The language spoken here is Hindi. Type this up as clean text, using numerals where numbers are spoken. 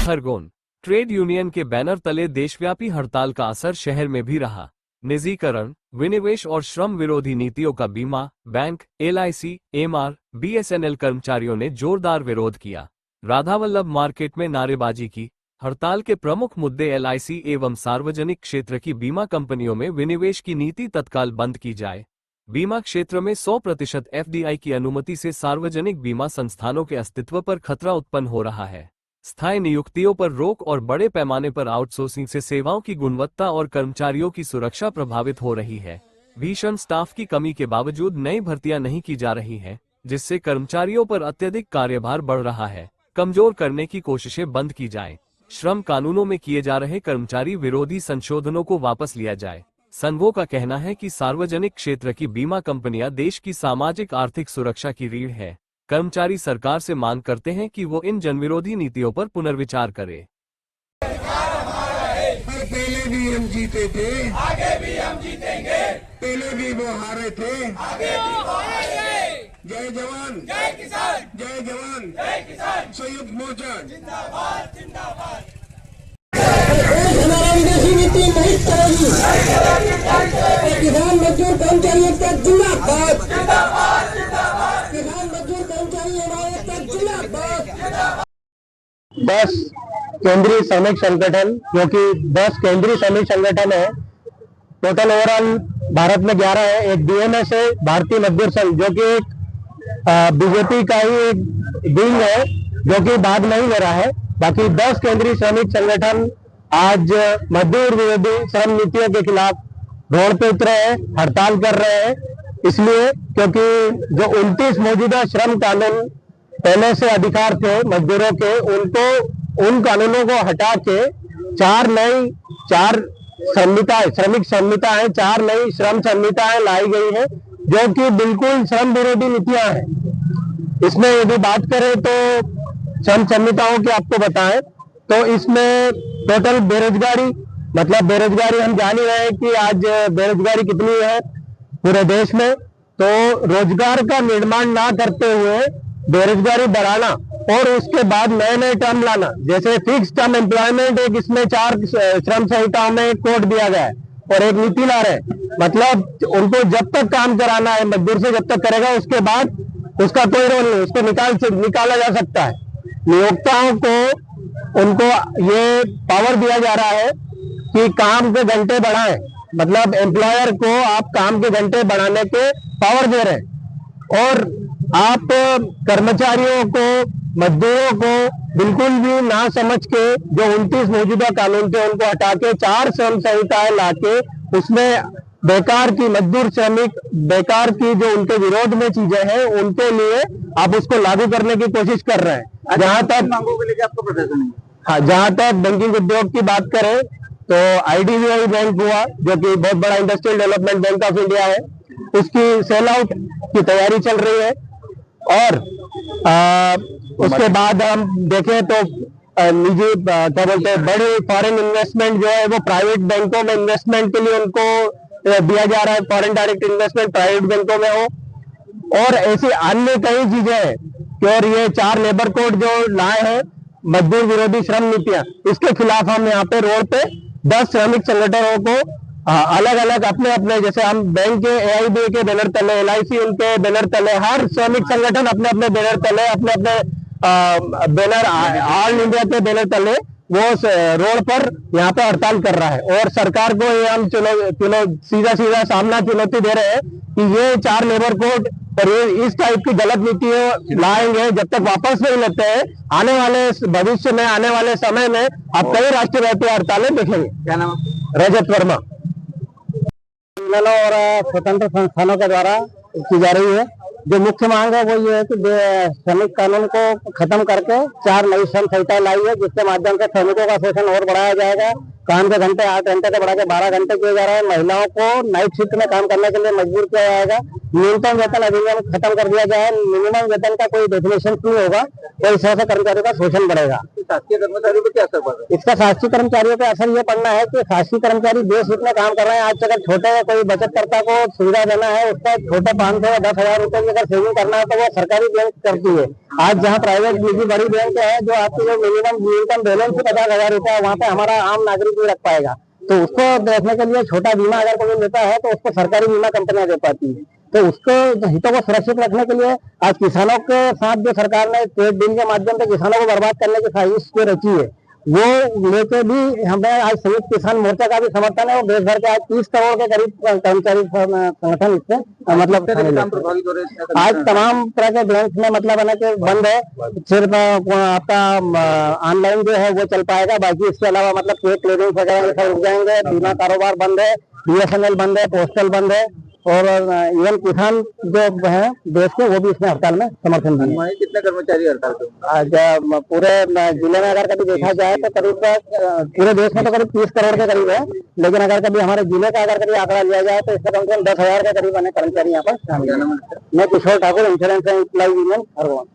खरगोन ट्रेड यूनियन के बैनर तले देशव्यापी हड़ताल का असर शहर में भी रहा। निजीकरण, विनिवेश और श्रम विरोधी नीतियों का बीमा, बैंक, LIC, MR, BSNL कर्मचारियों ने जोरदार विरोध किया। राधावल्लभ मार्केट में नारेबाजी की। हड़ताल के प्रमुख मुद्दे LIC एवं सार्वजनिक क्षेत्र की बीमा कंपनियों में विनिवेश की नीति तत्काल बंद की जाए। बीमा क्षेत्र में 100% FDI की अनुमति से सार्वजनिक बीमा संस्थानों के अस्तित्व पर खतरा उत्पन्न हो रहा है। स्थायी नियुक्तियों पर रोक और बड़े पैमाने पर आउटसोर्सिंग से सेवाओं की गुणवत्ता और कर्मचारियों की सुरक्षा प्रभावित हो रही है। भीषण स्टाफ की कमी के बावजूद नई भर्तियां नहीं की जा रही हैं, जिससे कर्मचारियों पर अत्यधिक कार्यभार बढ़ रहा है। कमजोर करने की कोशिशें बंद की जाएं। श्रम कानूनों में किए जा रहे कर्मचारी विरोधी संशोधनों को वापस लिया जाए। संघों का कहना है कि सार्वजनिक क्षेत्र की बीमा कंपनियां देश की सामाजिक आर्थिक सुरक्षा की रीढ़ है। कर्मचारी सरकार से मांग करते हैं कि वो इन जनविरोधी नीतियों पर पुनर्विचार करे। पहले भी हम जीते थे, आगे भी हम जीतेंगे। पहले भी वो हारे थे, आगे भी वो हारेंगे। जय जवान, जय किसान, जय जवान, जय किसान। संयुक्त मोर्चा जिंदाबाद, जिंदाबाद। विदेशी नीति नहीं करेगी। किसान मजदूर कर्मचारियों का जिंदाबाद, किसान मजदूर कर्मचारी हमारे का जिंदाबाद। 10 केंद्रीय श्रमिक संगठन, जो कि 10 केंद्रीय श्रमिक संगठन है, टोटल ओवरऑल भारत में 11 है। एक BMS है, भारतीय मजदूर संघ, जो कि एक BJP का ही एक विंग है, जो कि भाग नहीं ले रहा है। बाकी 10 केंद्रीय श्रमिक संगठन आज मजदूर विरोधी श्रम नीतियों के खिलाफ रोड पे उतरे हैं, हड़ताल कर रहे हैं। इसलिए क्योंकि जो 29 मौजूदा श्रम कानून पहले से अधिकार थे मजदूरों के, उन कानूनों को हटा के 4 श्रमिक संहिताएं, 4 नई श्रम संहिताएं लाई गई है, जो कि बिल्कुल श्रम विरोधी नीतियां हैं। इसमें यदि बात करें तो श्रम संहिताओं की आपको बताएं तो इसमें टोटल बेरोजगारी, मतलब बेरोजगारी हम जान ही रहे हैं कि आज बेरोजगारी कितनी है पूरे देश में। तो रोजगार का निर्माण ना करते हुए बेरोजगारी बढ़ाना और उसके बाद नए नए टर्म लाना, जैसे फिक्स टर्म एम्प्लॉयमेंट, एक इसमें 4 श्रम संहिताओं में कोड दिया गया है और एक नीति ला रहे हैं। मतलब उनको जब तक काम कराना है मजदूर से, जब तक करेगा उसके बाद उसका कोई रोल नहीं, उसको निकाला जा सकता है। नियोक्ताओं को उनको ये पावर दिया जा रहा है कि काम के घंटे बढ़ाएं, मतलब एम्प्लॉयर को आप काम के घंटे बढ़ाने के पावर दे रहे हैं और आप कर्मचारियों को, मजदूरों को बिल्कुल भी ना समझ के जो 29 मौजूदा कानून थे उनको हटा के 4 श्रम संहिताएं लाके उसमें बेकार की मजदूर श्रमिक, बेकार की जो उनके विरोध में चीजें हैं उनके लिए आप उसको लागू करने की कोशिश कर रहे हैं। जहां तक मांगों को लेकर आपका प्रदर्शन है, हाँ, जहां तक बैंकिंग उद्योग की बात करें तो IDBI बैंक हुआ, जो कि बहुत बड़ा industrial development bank of India है, उसकी सेल आउट की तैयारी चल रही है। और उसके बाद हम देखें तो निजी क्या बोलते हैं, बड़े फॉरेन इन्वेस्टमेंट जो है वो प्राइवेट बैंकों में इन्वेस्टमेंट के लिए उनको दिया जा रहा है, फॉरेन डायरेक्ट इन्वेस्टमेंट प्राइवेट बैंकों में हो। और ऐसी अन्य कई चीजें हैं कि और ये 4 लेबर कोड जो लाए हैं, मजदूर विरोधी श्रम नीतियां, इसके खिलाफ हम यहाँ पे रोड पे 10 श्रमिक संगठनों को अलग अलग अपने अपने, जैसे हम बैंक के AIBA के बैनर तले, LIC उनके बैनर तले, हर श्रमिक संगठन अपने अपने बैनर तले, अपने अपने बैनर, ऑल इंडिया के बैनर तले वो रोड पर यहाँ पे हड़ताल कर रहा है। और सरकार को ये हम सीधा सामना चुनौती दे रहे हैं कि ये 4 लेबर कोड और ये इस टाइप की गलत नीति लाएंगे, जब तक वापस नहीं लेते हैं, आने वाले भविष्य में, आने वाले समय में आप कई राष्ट्रव्यापी हड़तालें देखेंगे। क्या नाम? रजत वर्मा। और स्वतंत्र संस्थानों के द्वारा की जा रही है। जो मुख्य मांग है वो ये है कि श्रमिक कानून को खत्म करके 4 नई श्रम संहिताएं लाई है, जिसके माध्यम से श्रमिकों का शोषण और बढ़ाया जाएगा। काम के घंटे 8 घंटे से बढ़ा के 12 घंटे किए जा रहे हैं। महिलाओं को नाइट शिफ्ट में काम करने के लिए मजबूर किया जाएगा। न्यूनतम वेतन अधिनियम खत्म कर दिया गया है। मिनिमम वेतन का कोई डेफिनेशन नहीं होगा, तो इस तरह से कर्मचारियों का शोषण बढ़ेगा। शासकीय कर्मचारियों पर क्या असर पड़ रहा है? इसका शासकीय कर्मचारियों पे असर ये पड़ना है कि शासकीय कर्मचारी देश हित में काम कर रहे हैं। आज अगर छोटे कोई बचतकर्ता को सुविधा देना है, उसका छोटे 500 या 10,000 रुपए की अगर सेविंग करना है, तो वो सरकारी बैंक करती है। आज जहाँ प्राइवेट निजी बड़ी बैंक है, जो आपकी जो न्यूनतम बैलेंस है 50,000 रुपए, वहाँ पे हमारा आम नागरिक नहीं रख पाएगा। तो उसको देखने के लिए छोटा बीमा अगर कोई लेता है, तो उसको सरकारी बीमा कंपनियां दे पाती है। तो उसको हितों को सुरक्षित रखने के लिए आज किसानों के साथ जो सरकार ने ट्रेड डील के माध्यम से किसानों को बर्बाद करने की साजिश जो रची है, वो लेके भी हमें आज संयुक्त किसान मोर्चा का भी समर्थन है। और देश भर के आज 30 करोड़ के करीब कर्मचारी संगठन इससे मतलब प्रभावित हो रहे हैं? आज तमाम तरह के बैंक में मतलब है ना कि बंद है। सिर्फ आपका ऑनलाइन जो है वो चल पाएगा, बाकी इसके अलावा मतलब चेक क्लियरिंग वगैरह ये सब रुक जाएंगे। बीमा कारोबार बंद है, BSNL बंद है, पोस्टल बंद है, और इवन किसान जो है देश के, वो भी इसमें हड़ताल में समर्थन देंगे। कितने कर्मचारी हड़ताल पे? आज पूरे जिले में अगर कभी देखा जाए तो करीब पूरे देश में तो करीब 30 करोड़ के करीब है, लेकिन अगर कभी हमारे जिले का अगर कभी आंकड़ा लिया जाए तो इससे कम से कम 10,000 के करीब कर्मचारी यहाँ पर शामिल है। मैं Kishore Thakur, insurance and employ union Khargone.